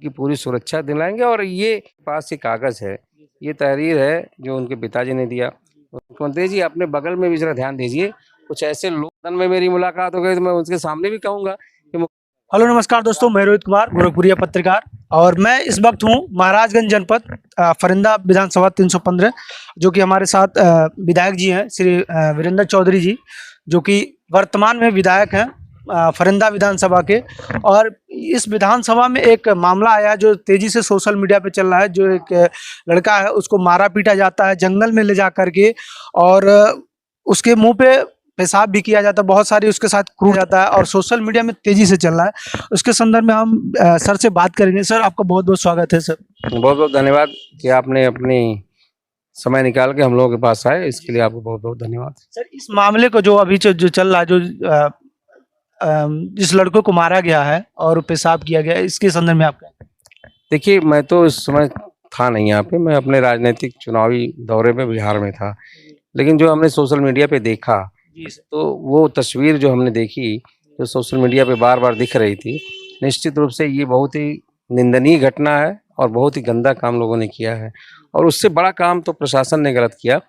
की पूरी सुरक्षा दिलाएंगे। और ये पास ये कागज है, ये तहरीर है जो उनके पिताजी ने दिया। मुख्यमंत्री जी अपने बगल में भी जरा ध्यान दीजिए, कुछ ऐसे लोग में मेरी मुलाकात हो गई तो मैं उनके सामने भी कहूंगा कि हेलो नमस्कार दोस्तों, मैं रोहित कुमार, गोरखपुरिया पत्रकार। और मैं इस वक्त हूँ महाराजगंज जनपद फरिंदा विधानसभा 315, जो कि हमारे साथ विधायक जी हैं श्री वीरेंद्र चौधरी जी, जो कि वर्तमान में विधायक हैं फरिंदा विधानसभा के। और इस विधानसभा में एक मामला आया जो तेजी से सोशल मीडिया पे चल रहा है। जो एक लड़का है उसको मारा पीटा जाता है जंगल में ले जा करके, और उसके मुंह पे पेशाब भी किया जाता है, बहुत सारी उसके साथ क्रूर जाता है और सोशल मीडिया में तेजी से चल रहा है। उसके संदर्भ में हम सर से बात करेंगे। सर, आपका बहुत बहुत स्वागत है। सर, बहुत बहुत धन्यवाद कि आपने अपनी समय निकाल के हम लोगों के पास आए, इसके लिए आपको बहुत बहुत धन्यवाद। सर, इस मामले को जो अभी जो चल रहा है, जो जिस लड़कों को मारा गया है और पेशाब किया गया है, इसके संदर्भ में आपका? देखिए, मैं तो इस समय था नहीं यहाँ पे, मैं अपने राजनीतिक चुनावी दौरे में बिहार में था। लेकिन जो हमने सोशल मीडिया पे देखा, तो वो तस्वीर जो हमने देखी, जो सोशल मीडिया पे बार बार दिख रही थी, निश्चित रूप से ये बहुत ही निंदनीय घटना है और बहुत ही गंदा काम लोगों ने किया है। और उससे बड़ा काम तो प्रशासन ने गलत किया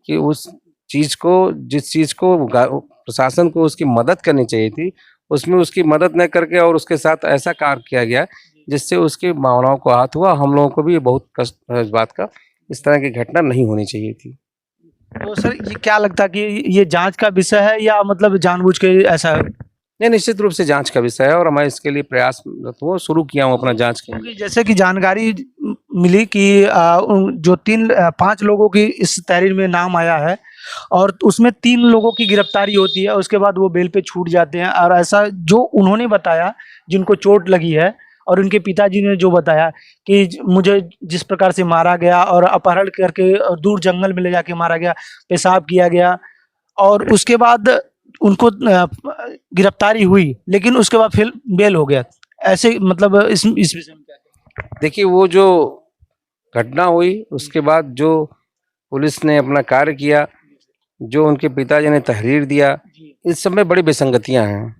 कि उस चीज़ को, जिस चीज़ को प्रशासन को उसकी मदद करनी चाहिए थी, उसमें उसकी मदद न करके और उसके साथ ऐसा कार्य किया गया जिससे उसकी भावनाओं को आहत हुआ। हम लोगों को भी बहुत कष्ट है इस बात का, इस तरह की घटना नहीं होनी चाहिए थी। तो सर, ये क्या लगता है कि ये जांच का विषय है या मतलब जानबूझ के ऐसा है? नहीं, निश्चित रूप से जांच का विषय है और मैं इसके लिए प्रयास वो शुरू किया हूँ अपना जांच के लिए। जैसे कि जानकारी मिली कि जो 5 लोगों की इस तहरीर में नाम आया है और उसमें 3 लोगों की गिरफ्तारी होती है, उसके बाद वो बेल पे छूट जाते हैं। और ऐसा जो उन्होंने बताया, जिनको चोट लगी है, और उनके पिताजी ने जो बताया कि मुझे जिस प्रकार से मारा गया और अपहरण करके दूर जंगल में ले जाके मारा गया, पेशाब किया गया, और उसके बाद उनको गिरफ्तारी हुई, लेकिन उसके बाद फिर बेल हो गया। ऐसे मतलब इस विषय में क्या? देखिए, वो जो घटना हुई उसके बाद जो पुलिस ने अपना कार्य किया, जो उनके पिताजी ने तहरीर दिया, इस सब में बड़ी विसंगतियां हैं।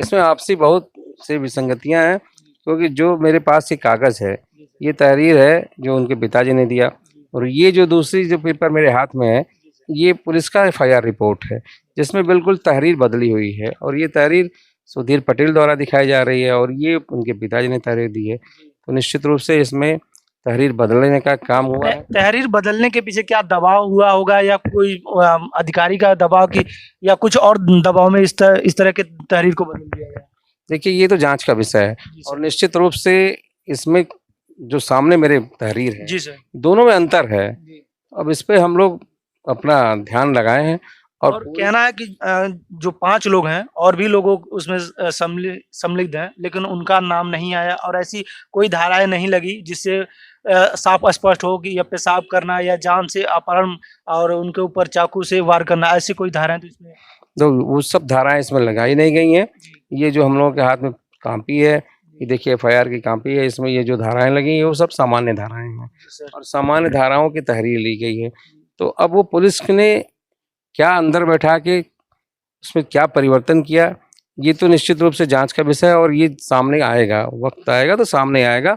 इसमें आपसी बहुत सी विसंगतियां हैं, क्योंकि जो मेरे पास ये कागज है, ये तहरीर है जो उनके पिताजी ने दिया, और ये जो दूसरी जो पेपर मेरे हाथ में है, ये पुलिस का FIR रिपोर्ट है, जिसमें बिल्कुल तहरीर बदली हुई है। और ये तहरीर सुधीर पटेल द्वारा दिखाई जा रही है और ये उनके पिताजी ने तहरीर दी है। तो निश्चित रूप से इसमें तहरीर बदलने का काम हुआ है। तहरीर बदलने के पीछे क्या दबाव हुआ होगा, या कोई अधिकारी का दबाव की, या कुछ और दबाव में इस तरह के तहरीर को बदल दिया गया? देखिए, ये तो जांच का विषय है और निश्चित रूप से इसमें जो सामने मेरे तहरीर है, जी सर, दोनों में अंतर है। अब इस पे हम लोग अपना ध्यान लगाए हैं। और कहना है कि जो 5 लोग हैं और भी लोगों उसमें सम्मिलित हैं, लेकिन उनका नाम नहीं आया और ऐसी कोई धाराएं नहीं लगी जिससे साफ स्पष्ट हो कि या पेशाब करना या जान से अपहरण और उनके ऊपर चाकू से वार करना, ऐसी कोई धाराएं तो इसमें? तो वो सब धाराएं इसमें लगाई नहीं गई हैं। ये जो हम लोगों के हाथ में कापी है, ये देखिए FIR की कापी है, इसमें ये जो धाराएं लगी हैं वो सब सामान्य धाराएं हैं और सामान्य धाराओं की तहरीर ली गई है। तो अब वो पुलिस ने क्या अंदर बैठा के उसमें क्या परिवर्तन किया, ये तो निश्चित रूप से जांच का विषय है और ये सामने आएगा, वक्त आएगा तो सामने आएगा।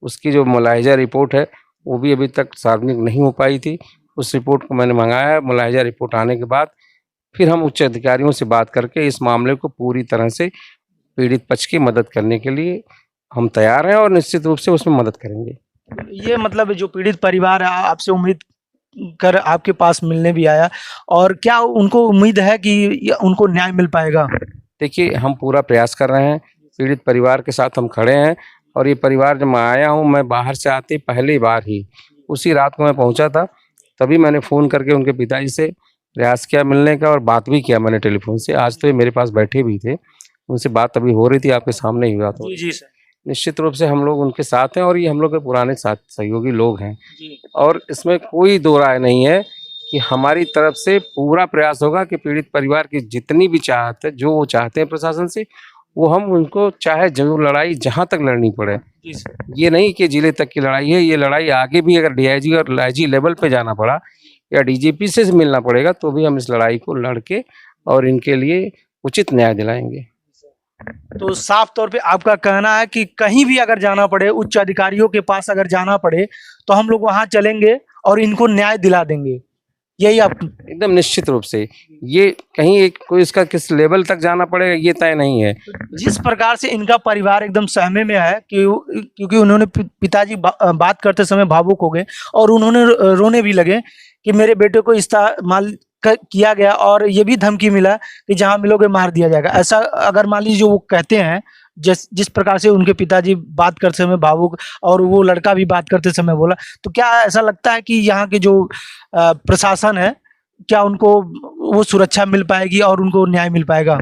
उसकी जो मुलाहिजा रिपोर्ट है वो भी अभी तक सार्वजनिक नहीं हो पाई थी। उस रिपोर्ट को मैंने मंगाया है। मुलाहिजा रिपोर्ट आने के बाद फिर हम उच्च अधिकारियों से बात करके इस मामले को पूरी तरह से पीड़ित पक्ष की मदद करने के लिए हम तैयार हैं और निश्चित रूप से उसमें मदद करेंगे। ये मतलब जो पीड़ित परिवार है आपसे उम्मीद कर आपके पास मिलने भी आया, और क्या उनको उम्मीद है कि उनको न्याय मिल पाएगा? देखिए, हम पूरा प्रयास कर रहे हैं, पीड़ित परिवार के साथ हम खड़े हैं। और ये परिवार जब मैं आया हूँ, मैं बाहर से आते पहली बार ही उसी रात को मैं पहुँचा था, तभी मैंने फ़ोन करके उनके पिताजी से प्रयास किया मिलने का और बात भी किया मैंने टेलीफोन से। आज तो ये मेरे पास बैठे भी थे, उनसे बात अभी हो रही थी, आपके सामने ही बात हो रही थी। जी सर, निश्चित रूप से हम लोग उनके साथ हैं और ये हम लोग के पुराने साथ सहयोगी लोग हैं और इसमें कोई दो राय नहीं है कि हमारी तरफ से पूरा प्रयास होगा कि पीड़ित परिवार की जितनी भी चाहत है, जो वो चाहते हैं प्रशासन से, वो हम उनको चाहे जो लड़ाई जहाँ तक लड़नी पड़े। ये नहीं कि जिले तक की लड़ाई है, ये लड़ाई आगे भी अगर DIG और IG लेवल पे जाना पड़ा या DGP से मिलना पड़ेगा तो भी हम इस लड़ाई को लड़ के और इनके लिए उचित न्याय दिलाएंगे। तो साफ तौर पे आपका कहना है कि कहीं भी अगर जाना पड़े, उच्च अधिकारियों के पास अगर जाना पड़े, तो हम लोग वहां चलेंगे और इनको न्याय दिला देंगे, यही आप। एकदम निश्चित रूप से। ये कहीं एक कोई इसका किस लेवल तक जाना पड़ेगा ये तय नहीं है। जिस प्रकार से इनका परिवार एकदम सहमे में है कि क्योंकि उन्होंने पिताजी बात करते समय भावुक हो गए और उन्होंने रोने भी लगे कि मेरे बेटे को इस्तेमाल किया गया और ये भी धमकी मिला कि जहां मिलोगे मार दिया जाएगा। ऐसा अगर मान लीजिए वो कहते हैं, जिस प्रकार से उनके पिताजी बात करते समय भावुक और वो लड़का भी बात करते समय बोला, तो क्या ऐसा लगता है कि यहाँ के जो प्रशासन है, क्या उनको वो सुरक्षा मिल पाएगी और उनको न्याय मिल पाएगा?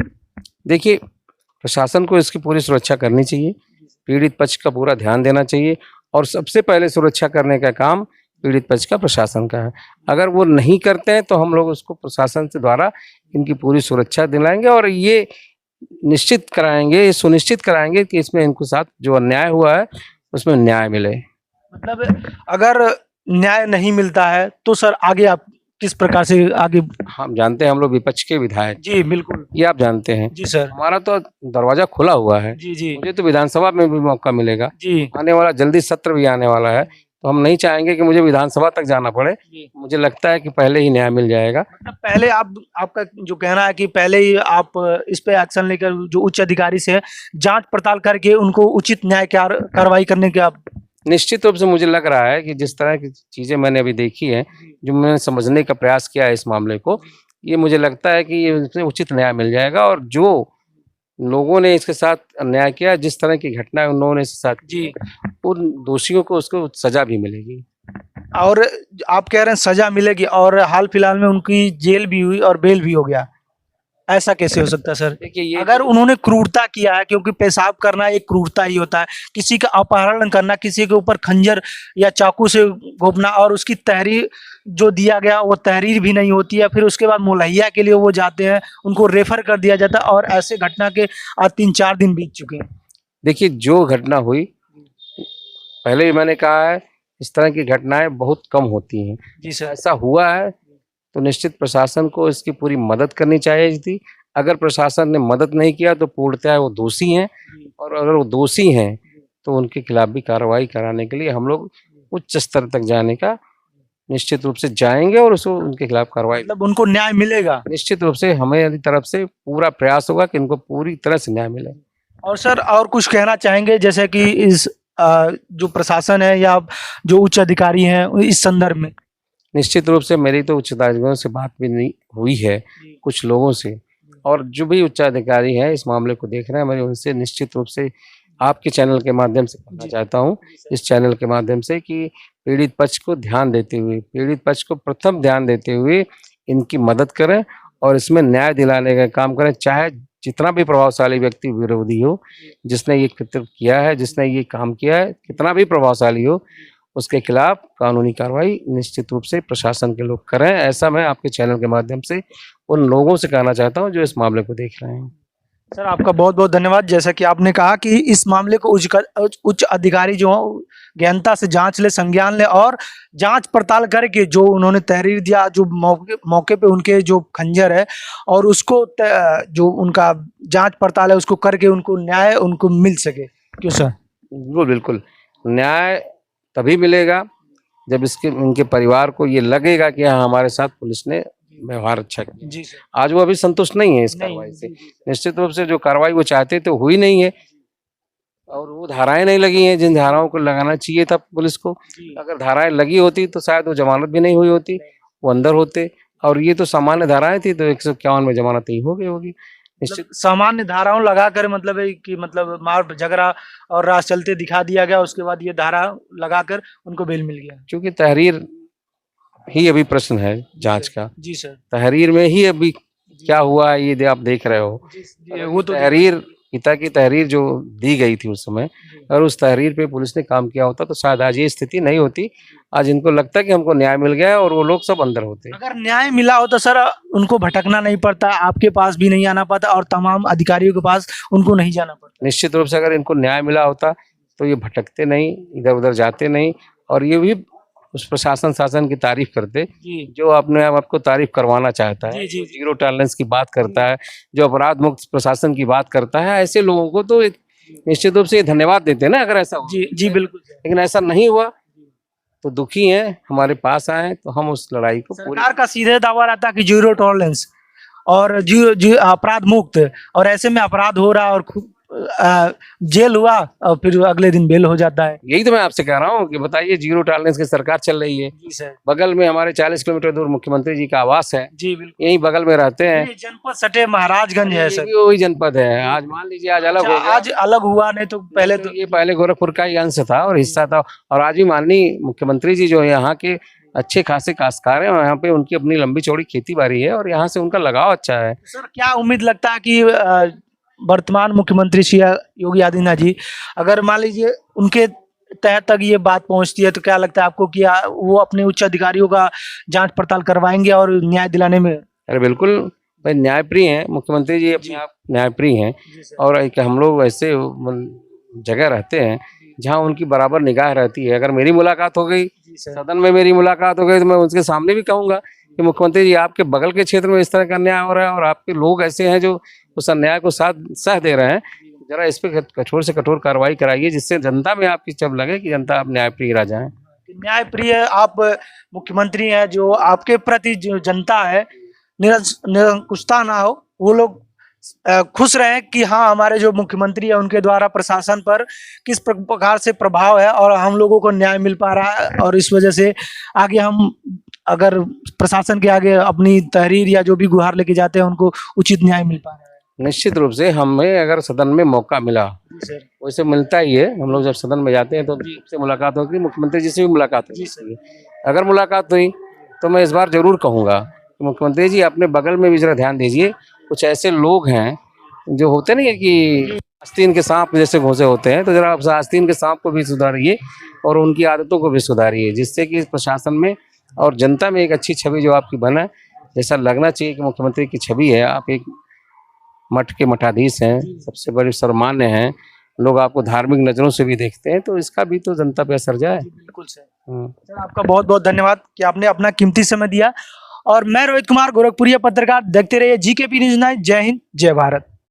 देखिए, प्रशासन को इसकी पूरी सुरक्षा करनी चाहिए, पीड़ित पक्ष का पूरा ध्यान देना चाहिए और सबसे पहले सुरक्षा करने का काम पीड़ित पक्ष का प्रशासन का है। अगर वो नहीं करते हैं तो हम लोग उसको प्रशासन से द्वारा इनकी पूरी सुरक्षा दिलाएंगे और ये निश्चित कराएंगे, ये सुनिश्चित कराएंगे कि इसमें इनको साथ जो अन्याय हुआ है उसमें न्याय मिले। मतलब अगर न्याय नहीं मिलता है तो सर आगे आप किस प्रकार से आगे? हम जानते हैं, हम लोग विपक्ष के विधायक, जी बिल्कुल, ये आप जानते हैं। जी सर, हमारा तो दरवाजा खुला हुआ है। जी जी मुझे तो विधानसभा में भी मौका मिलेगा, जी आने वाला जल्दी सत्र भी आने वाला है, तो हम नहीं चाहेंगे कि मुझे विधानसभा तक जाना पड़े। जी। मुझे लगता है कि पहले ही न्याय मिल जाएगा। मतलब पहले आपका जो कहना है कि पहले ही आप इस पे एक्शन लेकर जो उच्च अधिकारी से जांच पड़ताल करके उनको उचित न्याय कार्रवाई करने के आप। निश्चित रूप से मुझे लग रहा है कि जिस तरह की चीजें मैंने अभी देखी है, जो मैंने समझने का प्रयास किया है इस मामले को, ये मुझे लगता है कि ये इसमें उचित न्याय मिल जाएगा और जो लोगों ने इसके साथ अन्याय किया, जिस तरह की घटना उन लोगों ने इसके साथ जी, उन दोषियों को उसको सजा भी मिलेगी। और आप कह रहे हैं सजा मिलेगी और हाल फिलहाल में उनकी जेल भी हुई और बेल भी हो गया, ऐसा कैसे हो सकता है सर? देखिए, ये अगर उन्होंने क्रूरता किया है, क्योंकि पेशाब करना एक क्रूरता ही होता है, किसी का अपहरण करना, किसी के ऊपर खंजर या चाकू से घोंपना और उसकी तहरीर जो दिया गया वो तहरीर भी नहीं होती है, फिर उसके बाद मुलैया के लिए वो जाते हैं, उनको रेफर कर दिया जाता है और ऐसे घटना के आज 3-4 दिन बीत चुके हैं। देखिए, जो घटना हुई, पहले भी मैंने कहा है, इस तरह की घटनाएं बहुत कम होती हैं। जी सर, ऐसा हुआ है तो निश्चित प्रशासन को इसकी पूरी मदद करनी चाहिए थी। अगर प्रशासन ने मदद नहीं किया तो पूर्णतः वो दोषी हैं और अगर वो दोषी हैं तो उनके खिलाफ भी कार्रवाई कराने के लिए हम लोग उच्च स्तर तक जाने का निश्चित रूप से जाएंगे और उसको उनके खिलाफ कार्रवाई मतलब उनको न्याय मिलेगा। निश्चित रूप से हमारी तरफ से पूरा प्रयास होगा कि इनको पूरी तरह से न्याय मिले। और सर और कुछ कहना चाहेंगे जैसे कि इस जो प्रशासन है या जो उच्च अधिकारी हैं इस संदर्भ में? निश्चित रूप से मेरी तो उच्च अधिकारियों से बात भी नहीं हुई है, कुछ लोगों से, और जो भी उच्च अधिकारी हैं इस मामले को देख रहे हैं, मैं उनसे निश्चित रूप से आपके चैनल के माध्यम से कहना चाहता हूं, इस चैनल के माध्यम से, कि पीड़ित पक्ष को ध्यान देते हुए, पीड़ित पक्ष को प्रथम ध्यान देते हुए इनकी मदद करें और इसमें न्याय दिलाने का काम करें। चाहे जितना भी प्रभावशाली व्यक्ति विरोधी हो, जिसने ये कृत्य किया है, जिसने ये काम किया है, कितना भी प्रभावशाली हो, उसके खिलाफ कानूनी कार्रवाई निश्चित रूप से प्रशासन के लोग करें। ऐसा मैं आपके चैनल के माध्यम से उन लोगों से कहना चाहता हूं जो इस मामले को देख रहे हैं। सर आपका बहुत बहुत धन्यवाद। जैसा कि आपने कहा कि इस मामले को उच्च अधिकारी जो गहनता से जांच ले, संज्ञान ले और जांच पड़ताल करके जो उन्होंने तहरीर दिया, जो मौके पे उनके जो खंजर है और उसको जो उनका जांच पड़ताल है उसको करके उनको न्याय उनको मिल सके। क्यों सर? बिल्कुल बिल्कुल, न्याय तभी मिलेगा जब इनके परिवार को ये लगेगा कि हाँ, हमारे साथ पुलिस ने व्यवहार अच्छा किया। जी सर। आज वो अभी संतुष्ट नहीं है इस कार्रवाई से। निश्चित रूप से जो कार्रवाई वो चाहते थे हुई नहीं है और वो धाराएं नहीं लगी हैं जिन धाराओं को लगाना चाहिए था पुलिस को। अगर धाराएं लगी होती तो शायद वो जमानत भी नहीं हुई होती, वो अंदर होते। और ये तो सामान्य धाराएं थी, तो 151 में जमानत नहीं हो गई होगी। निश्चित सामान्य धाराओं लगा कर मतलब है कि मतलब मार झगड़ा और राह चलते दिखा दिया गया, उसके बाद ये धारा लगाकर उनको बेल मिल गया। क्योंकि तहरीर ही अभी प्रश्न है जांच का। जी सर। तहरीर में ही अभी क्या हुआ है ये आप देख रहे हो। वो तो तहरीर, पिता की तहरीर जो दी गई थी उस समय, और उस तहरीर पे पुलिस ने काम किया होता तो शायद आज ये स्थिति नहीं होती। आज इनको लगता है कि हमको न्याय मिल गया है और वो लोग सब अंदर होते। अगर न्याय मिला हो तो सर उनको भटकना नहीं पड़ता, आपके पास भी नहीं आना पड़ता और तमाम अधिकारियों के पास उनको नहीं जाना पड़ता। निश्चित रूप से अगर इनको न्याय मिला होता तो ये भटकते नहीं, इधर उधर जाते नहीं और ये भी उस प्रशासन शासन की तारीफ करते जी जो अपने आप आपको तारीफ करवाना चाहता है, जी जी जो जीरो टॉलरेंस की बात करता है, जो अपराध मुक्त प्रशासन की बात करता है, ऐसे लोगों को तो निश्चित रूप से धन्यवाद देते हैं ना अगर ऐसा हो। जी जी बिल्कुल सर। लेकिन ऐसा नहीं हुआ तो दुखी हैं, हमारे पास आए तो हम उस लड़ाई को पूरी सरकार का सीधे दावा रहता है कि जीरो टॉलरेंस और जीरो अपराध मुक्त, और ऐसे में अपराध हो रहा और जेल हुआ और फिर अगले दिन बेल हो जाता है। यही तो मैं आपसे कह रहा हूँ कि बताइए जीरो टॉलरेंस की सरकार चल रही है। जी सर। बगल में हमारे 40 किलोमीटर दूर मुख्यमंत्री जी का आवास है, जी बिल्कुल। यहीं बगल में रहते हैं। ये जनपद सटे महाराजगंज है ये सर। भी वही जनपद है। आज मान लीजिए आज अलग हो अच्छा, गया, आज अलग हुआ, नहीं तो पहले तो ये पहले गोरखपुर का ही अंश था और हिस्सा था। और आज भी माननीय मुख्यमंत्री जी जो है यहाँ के अच्छे खासे काश्तकार हैं और यहाँ पे उनकी अपनी लंबी चौड़ी खेती बाड़ी है और यहाँ से उनका लगाव अच्छा है। सर क्या उम्मीद लगता है कि वर्तमान मुख्यमंत्री श्री योगी आदित्यनाथ जी, अगर मान लीजिए उनके तह तक ये बात पहुंचती है तो क्या लगता है आपको कि वो अपने उच्च अधिकारियों का जांच पड़ताल करवाएंगे और न्याय दिलाने में? अरे बिल्कुल भाई, न्यायप्रिय हैं मुख्यमंत्री जी, अपने आप न्यायप्रिय हैं। और एक हम लोग ऐसे जगह रहते हैं जहाँ उनकी बराबर निगाह रहती है। अगर मेरी मुलाकात हो गई, सदन में मेरी मुलाकात हो गई, तो मैं उनके सामने भी कहूँगा कि मुख्यमंत्री जी आपके बगल के क्षेत्र में इस तरह का अन्याय हो रहा है और आपके लोग ऐसे हैं जो उस अन्याय को साथ सह दे रहे हैं, जरा इस पे कठोर से कठोर कार्रवाई कराइए जिससे जनता में आपकी जब लगे कि जनता आप न्यायप्रिय राजा हैं। न्यायप्रिय आप मुख्यमंत्री हैं, जो आपके प्रति जो जनता है निरंकुशता ना हो, वो लोग खुश रहे कि हाँ हमारे जो मुख्यमंत्री है उनके द्वारा प्रशासन पर किस प्रकार से प्रभाव है और हम लोगों को न्याय मिल पा रहा है, और इस वजह से आगे हम अगर प्रशासन के आगे अपनी तहरीर या जो भी गुहार लेके जाते हैं उनको उचित न्याय मिल पा रहा है। निश्चित रूप से हमें अगर सदन में मौका मिला, वैसे मिलता ही है, हम लोग जब सदन में जाते हैं तो से मुलाकात होती है, मुख्यमंत्री जी से भी मुलाकात होती है। अगर मुलाकात हुई तो मैं इस बार जरूर कहूँगा कि मुख्यमंत्री जी अपने बगल में भी जरा ध्यान दीजिए। कुछ ऐसे लोग हैं जो होते नहीं है कि आस्तीन के सांप जैसे घोंसे होते हैं, तो जरा आप आस्तीन के सांप को भी सुधारिए और उनकी आदतों को भी सुधारिए, जिससे कि प्रशासन में और जनता में एक अच्छी छवि जो आपकी बने, जैसा लगना चाहिए कि मुख्यमंत्री की छवि है। आप एक मठ के मठाधीश हैं, सबसे बड़े सर्वमान्य हैं, लोग आपको धार्मिक नजरों से भी देखते हैं, तो इसका भी तो जनता पे असर जाए। बिल्कुल सर। आपका बहुत बहुत धन्यवाद कि आपने अपना कीमती समय दिया। और मैं रोहित कुमार, गोरखपुरिया पत्रकार। देखते रहिए GKP न्यूज़ 9। जय हिंद, जय भारत।